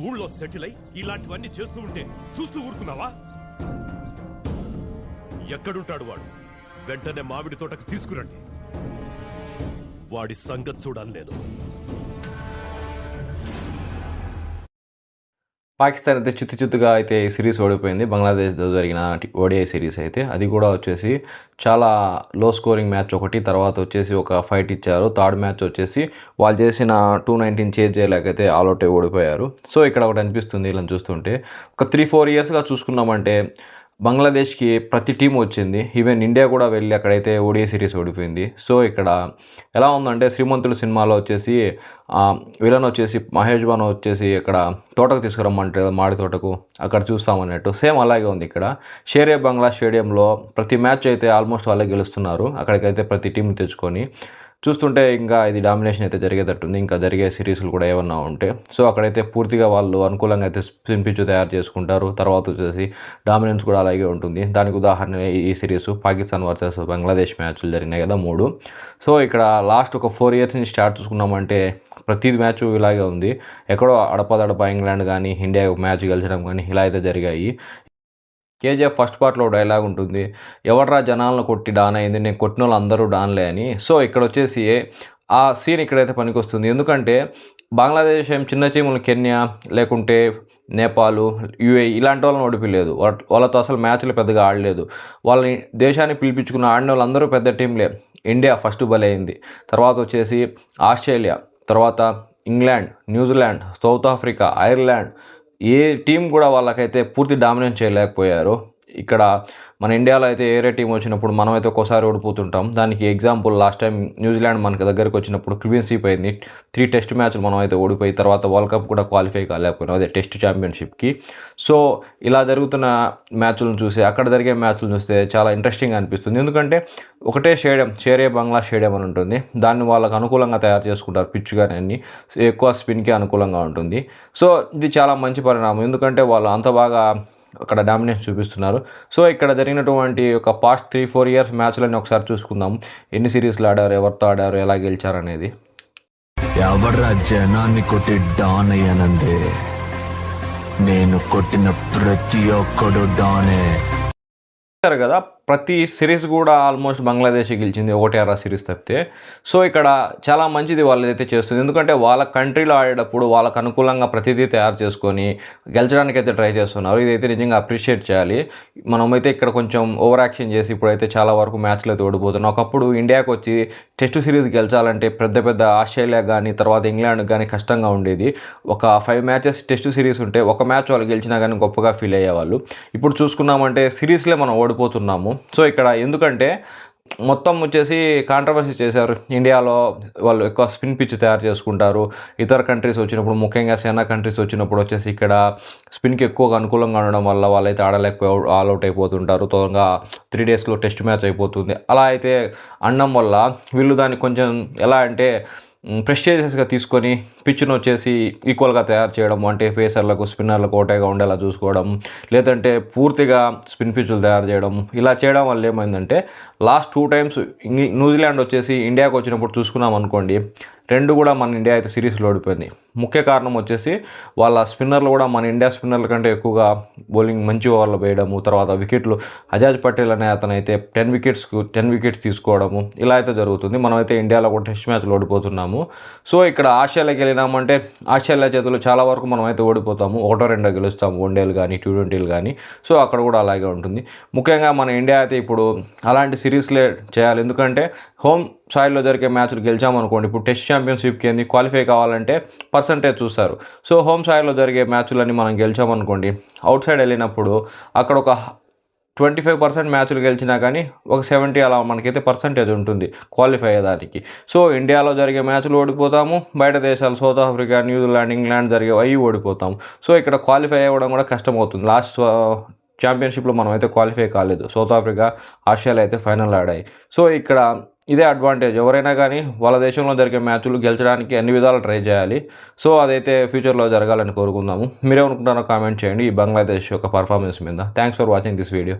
ఊళ్ళో సెటిల్ అయి ఇలాంటివన్నీ చేస్తూ ఉంటే చూస్తూ ఊరుకున్నావా? ఎక్కడుంటాడు వాడు? వెంటనే మామిడి తోటకు తీసుకురండి. వాడి సంగతి చూడాలి నేను. పాకిస్తాన్ అయితే చిత్తుగా అయితే ఈ సిరీస్ ఓడిపోయింది. బంగ్లాదేశ్తో జరిగిన ఓడిఐ సిరీస్ అయితే అది కూడా వచ్చేసి చాలా లో స్కోరింగ్ మ్యాచ్ ఒకటి, తర్వాత వచ్చేసి ఒక ఫైట్ ఇచ్చారు. థర్డ్ మ్యాచ్ వచ్చేసి వాళ్ళు చేసిన 219 చేజ్ చేయలేకైతే ఆల్అవుట్ అయి ఓడిపోయారు. సో ఇక్కడ ఒకటి అనిపిస్తుంది ఇలా చూస్తుంటే, ఒక 3-4 ఇయర్స్గా చూసుకున్నామంటే బంగ్లాదేశ్కి ప్రతి టీం వచ్చింది. ఈవెన్ ఇండియా కూడా వెళ్ళి అక్కడైతే ఓడిఐ సిరీస్ ఓడిపోయింది. సో ఇక్కడ ఎలా ఉందంటే శ్రీమంతుడు సినిమాలో వచ్చేసి విలన్ వచ్చేసి మహేష్ బాబు వచ్చేసి ఇక్కడ తోటకు తీసుకురమ్మంటే మాడి తోటకు అక్కడ చూస్తామన్నట్టు సేమ్ అలాగే ఉంది ఇక్కడ. షేర్ ఏ బంగ్లా స్టేడియంలో ప్రతి మ్యాచ్ అయితే ఆల్మోస్ట్ వాళ్ళే గెలుస్తున్నారు. అక్కడికైతే ప్రతి టీం తెచ్చుకొని చూస్తుంటే ఇంకా ఇది డామినేషన్ అయితే జరిగేటట్టుంది. ఇంకా జరిగే సిరీస్లు కూడా ఏమన్నా ఉంటే సో అక్కడైతే పూర్తిగా వాళ్ళు అనుకూలంగా అయితే స్పిన్ పిచ్ తయారు చేసుకుంటారు. తర్వాత వచ్చేసి డామినెన్స్ కూడా అలాగే ఉంటుంది. దానికి ఉదాహరణ ఈ సిరీస్ పాకిస్తాన్ వర్సెస్ బంగ్లాదేశ్ మ్యాచ్లు జరిగినాయి కదా 3. సో ఇక్కడ లాస్ట్ ఒక 4 ఇయర్స్ నుంచి స్టార్ట్ చూసుకున్నామంటే ప్రతి మ్యాచ్ ఇలాగే ఉంది. ఎక్కడో అడపదడప ఇంగ్లాండ్ కానీ ఇండియా మ్యాచ్ గెలిచడం కానీ ఇలా అయితే జరిగాయి. కేజీఎఫ్ ఫస్ట్ పార్ట్లో డైలాగ్ ఉంటుంది, ఎవడ్రా జనాలను కొట్టి డాన్ అయింది, నేను కొట్టిన వాళ్ళు అందరూ డాన్లే అని. సో ఇక్కడ వచ్చేసి ఆ సీన్ ఇక్కడైతే పనికొస్తుంది. ఎందుకంటే బంగ్లాదేశ్ ఏం చిన్న టీములు కెన్యా లేకుంటే నేపాల్, యూఏఈ ఇలాంటి వాళ్ళని ఓడిపోలేదు. వాళ్ళతో అసలు మ్యాచ్లు పెద్దగా ఆడలేదు. వాళ్ళని దేశాన్ని పిలిపించుకున్న ఆడిన వాళ్ళందరూ పెద్ద టీంలే. ఇండియా ఫస్ట్ బలైంది, తర్వాత వచ్చేసి ఆస్ట్రేలియా, తర్వాత England, New Zealand, south Africa, Ireland, ఏ టీం కూడా వాళ్ళకైతే పూర్తి డామినేట్ చేయలేకపోయారు. ఇక్కడ మన ఇండియాలో అయితే ఏరే టీం వచ్చినప్పుడు మనమైతే ఒక్కోసారి ఓడిపోతుంటాం. దానికి ఎగ్జాంపుల్ లాస్ట్ టైం న్యూజిలాండ్ మనకి దగ్గరికి వచ్చినప్పుడు క్లీన్ స్వీప్ అయింది. 3 టెస్ట్ మ్యాచ్లు మనం అయితే ఓడిపోయి తర్వాత వరల్డ్ కప్ కూడా క్వాలిఫై కాలేకపోయినాం, అదే టెస్ట్ ఛాంపియన్షిప్కి. సో ఇలా జరుగుతున్న మ్యాచ్లను చూసి అక్కడ జరిగే మ్యాచ్లను చూస్తే చాలా ఇంట్రెస్టింగ్ అనిపిస్తుంది. ఎందుకంటే ఒకటే స్టేడియం, షేర్ ఏ బంగ్లా స్టేడియం అని ఉంటుంది. దాన్ని వాళ్ళకు అనుకూలంగా తయారు చేసుకుంటారు, పిచ్ కానీ అన్ని ఎక్కువ స్పిన్కి అనుకూలంగా ఉంటుంది. సో ఇది చాలా మంచి పరిణామం, ఎందుకంటే వాళ్ళు అంత బాగా అక్కడ డామినేషన్ చూపిస్తున్నారు. సో ఇక్కడ జరిగినటువంటి ఒక పాస్ట్ 3-4 ఇయర్స్ మ్యాచ్లన్నీ ఒకసారి చూసుకుందాం. ఎన్ని సిరీస్లు ఆడారు, ఎవరితో ఆడారు, ఎలా గెలిచారు అనేది. ఎవరా జనాన్ని కొట్టి డాన్ అయ్యానందే, నేను కొట్టిన ప్రతి ఒక్కడు డానే కదా. ప్రతి సిరీస్ కూడా ఆల్మోస్ట్ బంగ్లాదేశ్ గెలిచింది, 1 సిరీస్ తప్పితే. సో ఇక్కడ చాలా మంచిది వాళ్ళు అయితే చేస్తుంది. ఎందుకంటే వాళ్ళ కంట్రీలో ఆడేటప్పుడు వాళ్ళకు అనుకూలంగా ప్రతిదీ తయారు చేసుకొని గెలిచడానికి అయితే ట్రై చేస్తున్నారు. ఇదైతే నిజంగా అప్రిషియేట్ చేయాలి. మనమైతే ఇక్కడ కొంచెం ఓవర్ యాక్షన్ చేసి ఇప్పుడైతే చాలా వరకు మ్యాచ్లు అయితే ఓడిపోతున్నాం. ఒకప్పుడు ఇండియాకి వచ్చి టెస్ట్ సిరీస్ గెలిచాలంటే పెద్ద ఆస్ట్రేలియా కానీ తర్వాత ఇంగ్లాండ్ కానీ కష్టంగా ఉండేది. ఒక 5 మ్యాచెస్ టెస్ట్ సిరీస్ ఉంటే ఒక మ్యాచ్ వాళ్ళు గెలిచినా కానీ గొప్పగా ఫీల్ అయ్యేవాళ్ళు. ఇప్పుడు చూసుకున్నామంటే సిరీస్లే మనం ఓడిపోతున్నాము. సో ఇక్కడ ఎందుకంటే మొత్తం వచ్చేసి కాంట్రవర్సీ చేశారు. ఇండియాలో వాళ్ళు ఎక్కువ స్పిన్ పిచ్ తయారు చేసుకుంటారు. ఇతర కంట్రీస్ వచ్చినప్పుడు, ముఖ్యంగా సేనా కంట్రీస్ వచ్చినప్పుడు వచ్చేసి ఇక్కడ స్పిన్కి ఎక్కువగా అనుకూలంగా ఉండడం వల్ల వాళ్ళైతే ఆడలేకపోయి ఆల్అవుట్ అయిపోతుంటారు. త్వరగా 3 డేస్లో టెస్ట్ మ్యాచ్ అయిపోతుంది. అలా అయితే అనడం వల్ల వీళ్ళు దాన్ని కొంచెం ఎలా అంటే ప్రెస్టేజియస్గా తీసుకొని పిచ్ను వచ్చేసి ఈక్వల్గా తయారు చేయడం, అంటే పేసర్లకు స్పిన్నర్లకు ఒకటేగా ఉండేలా చూసుకోవడం, లేదంటే పూర్తిగా స్పిన్ పిచ్లు తయారు చేయడం. ఇలా చేయడం వల్ల ఏమైందంటే లాస్ట్ 2 టైమ్స్ న్యూజిలాండ్ వచ్చేసి ఇండియాకి వచ్చినప్పుడు చూసుకున్నాం అనుకోండి, 2 కూడా మన ఇండియా అయితే సిరీస్లో ఓడిపోయింది. ముఖ్య కారణం వచ్చేసి వాళ్ళ స్పిన్నర్లు కూడా మన ఇండియా స్పిన్నర్ల కంటే ఎక్కువగా బౌలింగ్ మంచి ఓవర్లు వేయడము, తర్వాత వికెట్లు అజాజ్ పటేల్ అనే అతను అయితే 10 వికెట్స్ తీసుకోవడము, ఇలా అయితే జరుగుతుంది. మనమైతే ఇండియాలో కూడా టెస్ట్ మ్యాచ్లు ఓడిపోతున్నాము. సో ఇక్కడ ఆస్ట్రేలియాకి వెళ్ళినామంటే ఆస్ట్రేలియా చేతులు చాలా వరకు మనం అయితే ఓడిపోతాము. 1-2 గెలుస్తాము, వన్డేలు కానీ T20లు కానీ. సో అక్కడ కూడా అలాగే ఉంటుంది. ముఖ్యంగా మన ఇండియా అయితే ఇప్పుడు అలాంటి సిరీస్లే చేయాలి. ఎందుకంటే హోమ్ సాయిల్లో జరిగే మ్యాచ్లు గెలిచామనుకోండి, ఇప్పుడు టెస్ట్ ఛాంపియన్షిప్కి ఏంది క్వాలిఫై కావాలంటే పర్సంటేజ్ చూస్తారు. సో హోమ్ సాయిల్లో జరిగే మ్యాచ్లన్నీ మనం గెలిచామనుకోండి, అవుట్ సైడ్ వెళ్ళినప్పుడు అక్కడ ఒక 25% మ్యాచ్లు గెలిచినా కానీ ఒక 70 అలా మనకైతే పర్సంటేజ్ ఉంటుంది క్వాలిఫై అయ్యేదానికి. సో ఇండియాలో జరిగే మ్యాచ్లు ఓడిపోతాము, బయట దేశాలు సౌత్ ఆఫ్రికా, న్యూజిలాండ్, ఇంగ్లాండ్ జరిగే అవి ఓడిపోతాము. సో ఇక్కడ క్వాలిఫై అవ్వడం కూడా కష్టమవుతుంది. లాస్ట్ ఛాంపియన్షిప్లో మనం అయితే క్వాలిఫై కాలేదు. సౌత్ ఆఫ్రికా, ఆస్ట్రేలియా అయితే ఫైనల్ ఆడాయి. సో ఇక్కడ ఇదే అడ్వాంటేజ్. ఎవరైనా కానీ వాళ్ళ దేశంలో జరిగే మ్యాచ్లు గెలిచడానికి అన్ని విధాలు ట్రై చేయాలి. సో అదైతే ఫ్యూచర్లో జరగాలని కోరుకుందాము. మీరేమనుకుంటారో కామెంట్ చేయండి ఈ బంగ్లాదేశ్ యొక్క పర్ఫార్మెన్స్ మీద. Thanks for watching this video.